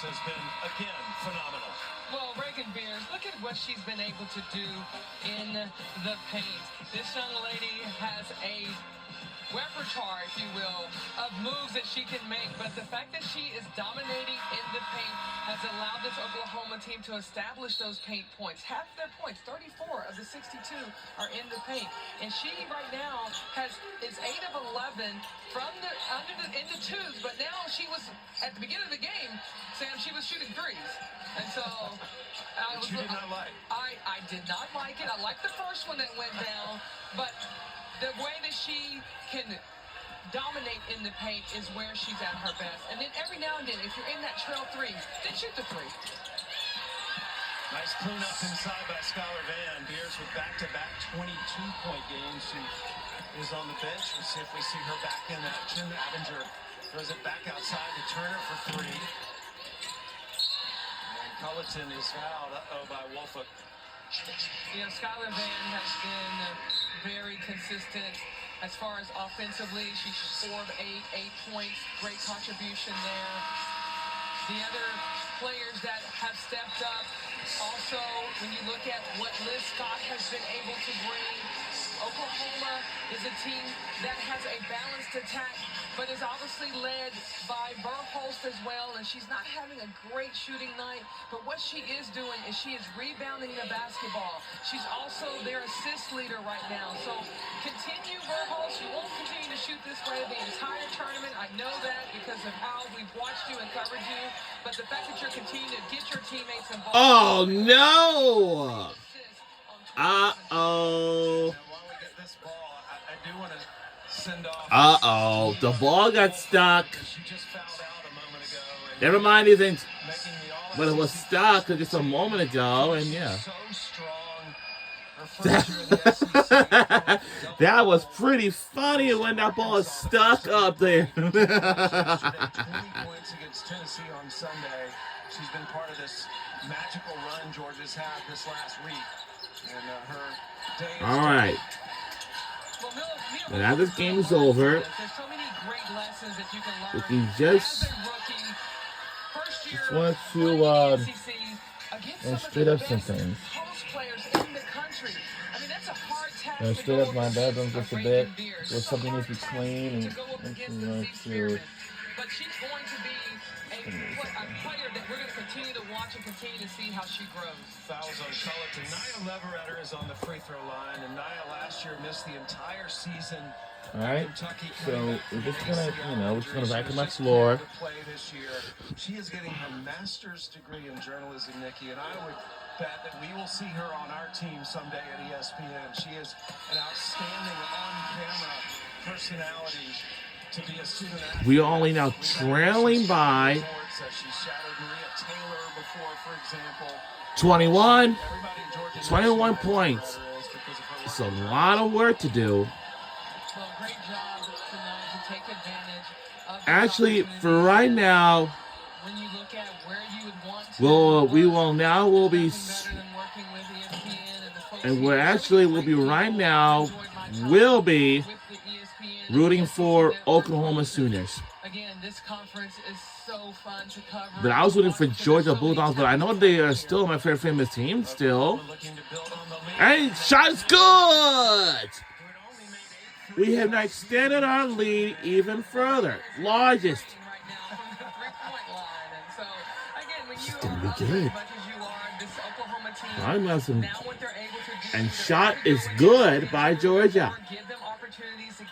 Beers has been, again, phenomenal. Well, Reagan Beers, look at what she's been able to do in the paint. This young lady has a repertoire, if you will, of moves that she can make, but the fact that she is dominating in the paint has allowed this Oklahoma team to establish those paint points. Half their points, 34 of the 62, are in the paint, and she right now is 8 of 11 from in the twos, but now she was at the beginning of the game, Sam, she was shooting threes, and so I did not like it. I liked the first one that went down, but the way that she can dominate in the paint is where she's at her best. And then every now and then, if you're in that trail three, then shoot the three. Nice cleanup inside by Skylar Vann. Beers with back-to-back 22-point games. She is on the bench. We'll see if we see her back in action. Abinger throws it back outside to Turner for three. And Culleton is fouled by Wolfolk. You know, Skylar Vann has been very consistent as far as offensively. She's 4 of 8 points, great contribution there. The other players that have stepped up, also, when you look at what Liz Scott has been able to bring, Oklahoma is a team that has a balanced attack, but is obviously led by Verhulst as well, and she's not having a great shooting night, but what she is doing is she is rebounding the basketball. She's also their assist leader right now, so continue, Verhulst. You won't continue to shoot this way the entire tournament. I know that because of how we've watched you and covered you, but the fact that you're continuing to get your teammates involved. Oh, no! Uh-oh. Uh-oh, the ball got stuck. Never mind, he thinks, but it was stuck just a moment ago, and yeah. That was pretty funny when that ball is stuck up there. 20 points against Tennessee on Sunday. She's been part of this magical run Georgia's had this last week. And her day is all right. Now this game is over. We can just want to straight up some things. Straight up my bedroom just a bit. There's something needs to be clean and but she's going to be a player that we're going to continue to watch and continue to see how she grows. Fouls on Culleton. Nia Leveretter is on the free throw line, and Nia last year missed the entire season. All right, so we're just gonna, we're just gonna vacuum my floor. She is getting her master's degree in journalism, Nikki, and I would bet that we will see her on our team someday at ESPN. She is an outstanding on-camera personality. To be a student athlete. We are only now trailing by 21 points. It's a lot of work to do. Actually, for right now, we'll be rooting for Oklahoma Sooners. Again, this conference is so fun to cover. But I was rooting for Georgia Bulldogs, but I know they are still my favorite famous team still. And shot is good! We have now extended our lead even further. Largest. It's going to be good. And shot is good by Georgia.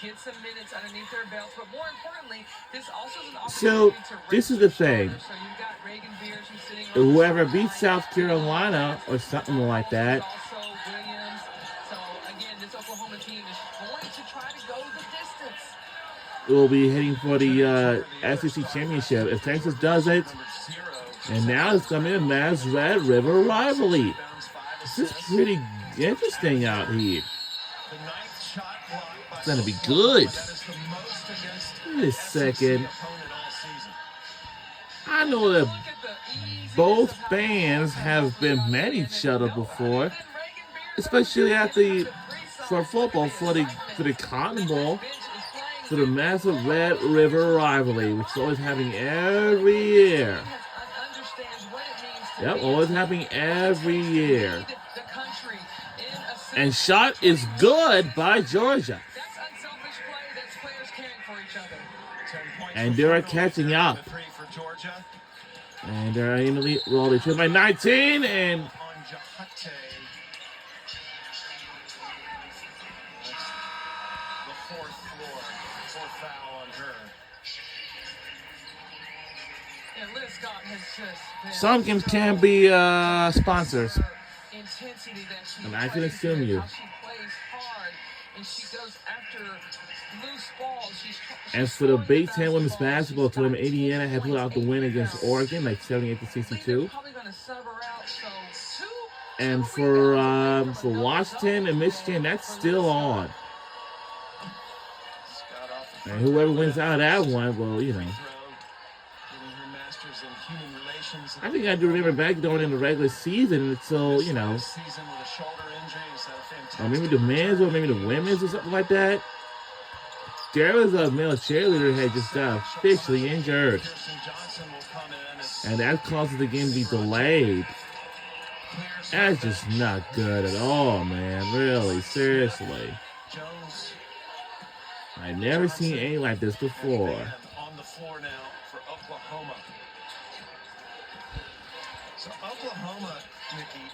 Get some minutes underneath their belts, but more importantly, this also is an so this is the thing. So you've got Reagan Beers who's sitting on whoever beats South Carolina or something like that. Also Williams. So again, this Oklahoma team is going to try to go the distance. Will be heading for the SEC championship if Texas does it. And now it's coming to Mass Red River rivalry. This is pretty interesting out here. It's going to be good. Wait a second. I know that both bands have been met each other before, especially for football, for the Cotton Bowl, for the massive Red River rivalry, which is always happening every year. Yep, always happening every year. The country in a And shot is good by Georgia. That's unselfish play. That's players caring for each other. 10 points And for they're Florida, catching up. the 3 for Georgia. And they're in the lead. Well, they took by 19 and On Jahate. That's the fourth foul on her. And Liz Scott has just been some games can be sponsors. intensity that she And I can plays assume with, you. how she plays hard and she goes after loose balls. As for the Big Ten women's basketball tournament, Indiana had pulled out the win against Oregon, like 78-62. And for Washington and Michigan, that's still on. And whoever wins out of that one, well, you know. I think I do remember back during in the regular season, so, you know. Or maybe the men's or maybe the women's or something like that. There was a male cheerleader who had just got officially injured. And that causes the game to be delayed. That's just not good at all, man. Really, seriously. I never seen anything like this before. On the floor now for Oklahoma. So Oklahoma, Nikki,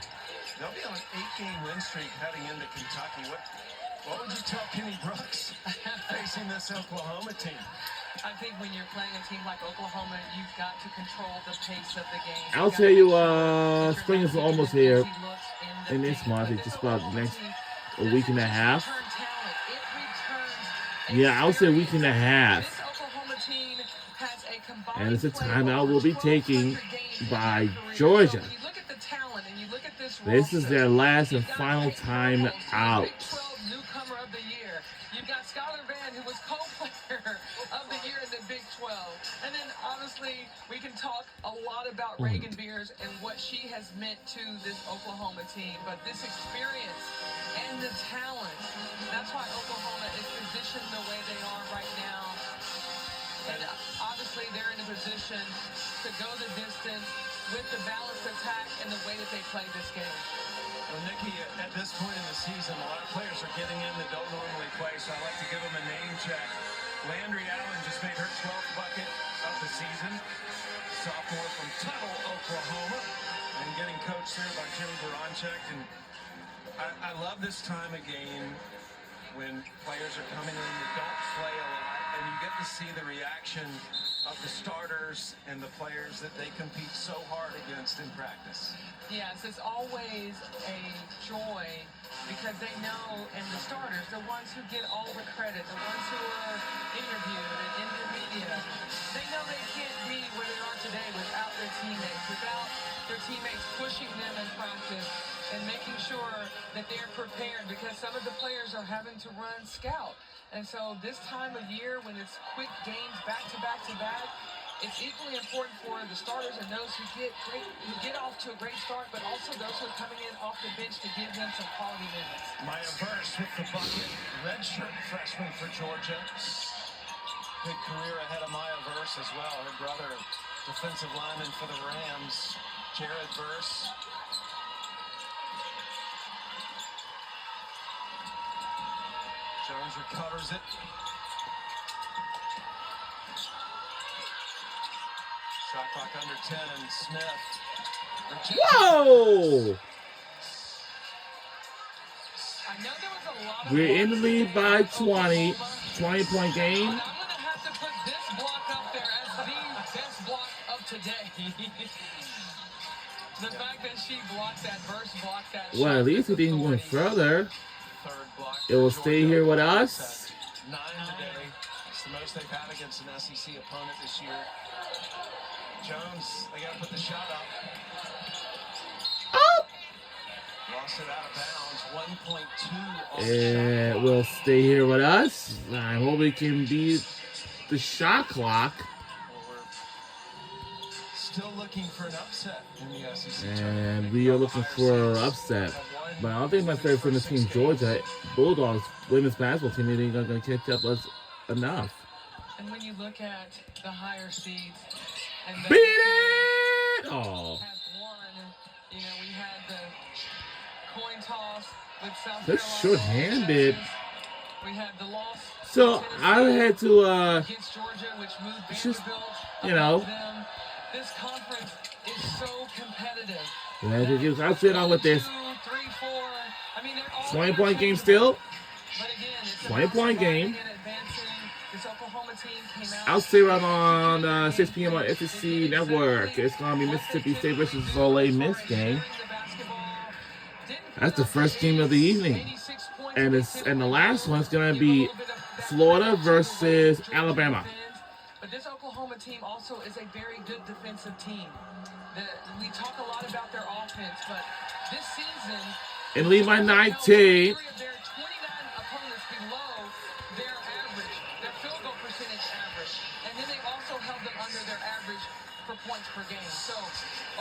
they'll be on an 8-game win streak heading into Kentucky. What would you tell Kenny Brooks facing this Oklahoma team? I think when you're playing a team like Oklahoma, you've got to control the pace of the game. I'll tell you, spring is almost here. In this month, it's just about the next a week and a half. Yeah, I would say a week and a half. And it's a timeout we'll be taking by Georgia. This is their last and final time out. Newcomer of the year. You've got Skylar Van, who was co-player of the year in the Big 12. And then, obviously, we can talk a lot about Reagan Beers and what she has meant to this Oklahoma team. But this experience and the talent, that's why Oklahoma is positioned the way they are right now. And obviously, they're in a position to go the distance with the balanced attack and the way that they play this game. Well, Nikki, at this point in the season, a lot of players are getting in that don't normally play, so I like to give them a name check. Landry Allen just made her 12th bucket of the season. Sophomore from Tuttle, Oklahoma, and getting coached there by Jimmy Baranchek. And I love this time of game when players are coming in that don't play a lot, and you get to see the reaction of the starters and the players that they compete so hard against in practice. Yes, it's always a joy because they know, and the starters, the ones who get all the credit, the ones who are interviewed and in the media, they know they can't be where they are today without their teammates pushing them in practice and making sure that they're prepared because some of the players are having to run scout. And so this time of year when it's quick games back to back to back, it's equally important for the starters and those who get off to a great start, but also those who are coming in off the bench to give them some quality minutes. Maya Verse with the bucket, redshirt freshman for Georgia. Big career ahead of Maya Verse as well. Her brother, defensive lineman for the Rams, Jared Verse. Jones recovers it. Shot clock under 10. Smith. Whoa! I know there was a lot of We're in the lead by 20. 20-point game. I'm going to have to put this block up there as the best block of today. The fact that she blocked that Verse blocked that shot. Well, at least it didn't go further. Third block. It will stay here with us. 9 today. It's the most they've had against an SEC opponent this year. Jones, they got to put the shot up. Oh! Lost it out of bounds. 1.2 on It will stay here with us. I hope we can beat the shot clock. Well, we're still looking for an upset in the SEC. And we are looking for an upset. But I don't think my favorite from the team, Georgia Bulldogs women's basketball team, ain't going to catch up us enough. And when you look at the higher seeds, and Beat it! Oh. have won with South That's Carolina. short-handed. We had the loss. So I had to, against Georgia, which moved just, Vanderbilt you know. above them. This conference is so competitive. Yeah, just I'll sit on with this. 2, 3, 4. I mean, they're all 20-point game interchangeable. still. But again, it's 20-point game. and advancing. This Oklahoma team came out. I'll stay right on 6 p.m. on SEC Network. It's going to be Mississippi State versus Ole Miss game. That's the first game of the evening. And the last one's going to be Florida versus Alabama. But this Oklahoma team also is a very good defensive team. We talk a lot about their offense, but this season, And lead by 19. their 29 opponents below their average, their field goal percentage average, and then they also held them under their average for points per game. So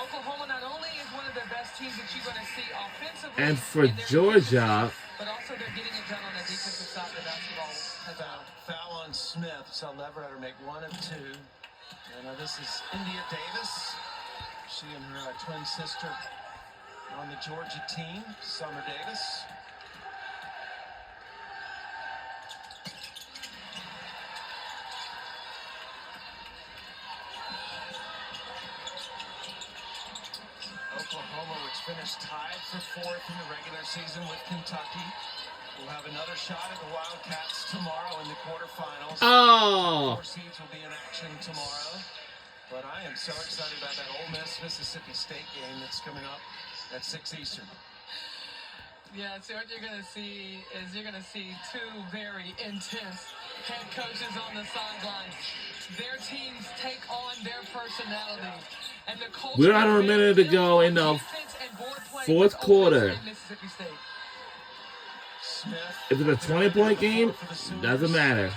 Oklahoma not only is one of the best teams that you're going to see offensively, And for Georgia, but also they're getting it done on the defensive side of the basketball. Foul on Smith. So Leverett make 1 of 2. And this is India Davis. She and her twin sister on the Georgia team, Summer Davis. Oklahoma, which finished tied for 4th in the regular season with Kentucky, will have another shot at the Wildcats tomorrow in the quarterfinals. oh, 4 seeds will be in action tomorrow. But I am so excited about that Ole Miss Mississippi State game that's coming up at 6 Eastern. Yeah, so what you're going to see is you're going to see 2 very intense head coaches on the sidelines. Their teams take on their personality. And the culture we're under a minute to go in the fourth quarter. Mississippi State. Smith. If it's a 20-point game, doesn't matter.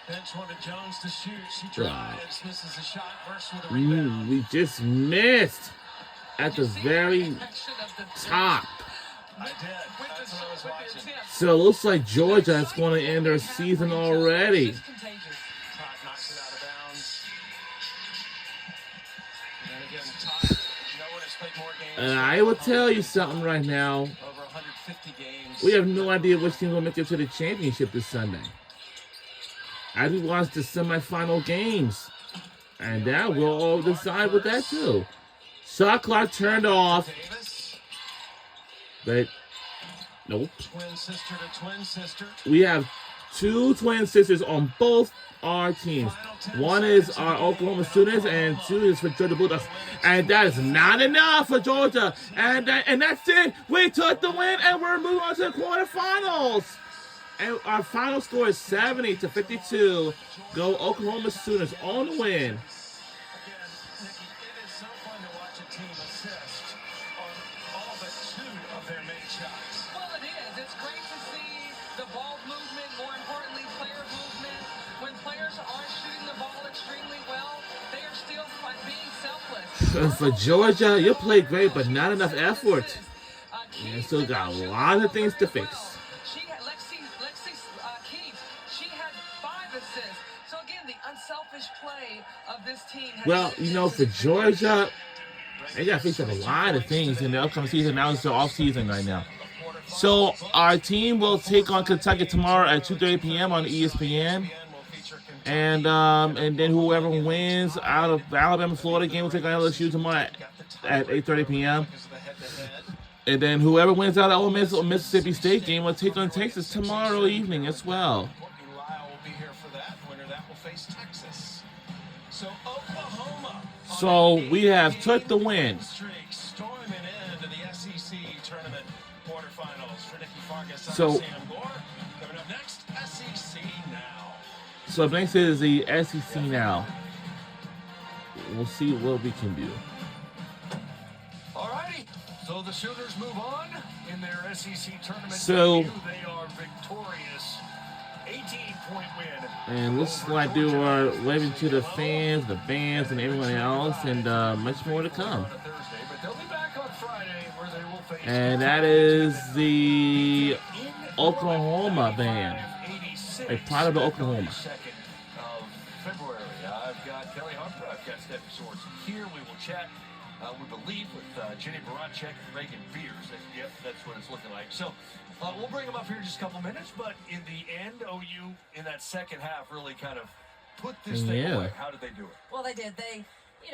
Bench wanted Jones to shoot. She drives, misses a shot, bursts with a rebound. We just missed at the very top. I did. That's what I was watching. So it looks like Georgia is going to end their season already. Todd knocks it out of bounds. And again, Todd, no one has played more games. And I will tell you something right now. Over 150 games. We have no idea which team will make it to the championship this Sunday. I just watched the semifinal games. And that will all decide with that too. Shot clock turned off. But nope. Twin sister to twin sister. We have 2 twin sisters on both our teams. One is our Oklahoma students, and 2 is for Georgia Bulldogs. And that is not enough for Georgia. And that's it. We took the win, and we're moving on to the quarterfinals. And our final score is 70-52. Go Oklahoma students on the win. Again, Nikki, it is so fun to watch a team assist on all but 2 of their made shots. Well, it is. It's great to see the ball movement, more importantly, player movement. When players aren't shooting the ball extremely well, they are still being selfless. For Georgia, you played great, but not enough effort. You still got a lot of things to fix. So again, the unselfish play of this team. Well, for Georgia, they got to fix up a lot of things in the upcoming season. Now it's the off season right now. So our team will take on Kentucky tomorrow at 2:30 p.m. on ESPN. And then whoever wins out of the Alabama-Florida game will take on LSU tomorrow at 8:30 p.m. And then whoever wins out of Ole Miss or Mississippi State game will take on Texas tomorrow evening as well. So we have took the win. So next is the SEC now. We'll see what we can do. Alrighty, so the Sooners move on in their SEC tournament. So they are victorious. 18-point win. And let's do our waving to the fans, the bands, and everyone else, and much more to come. And that is the Oklahoma band, a part of the Oklahoma. February. I've got Kelly Hunter, I've got Steffi Swords here. We will chat we believe, with Jenny Baracek and Reagan Beers. Yep, that's what it's looking like. So we'll bring them up here in just a couple minutes, but in the end, OU in that second half really kind of put this thing away. How did they do it? Well, they did. They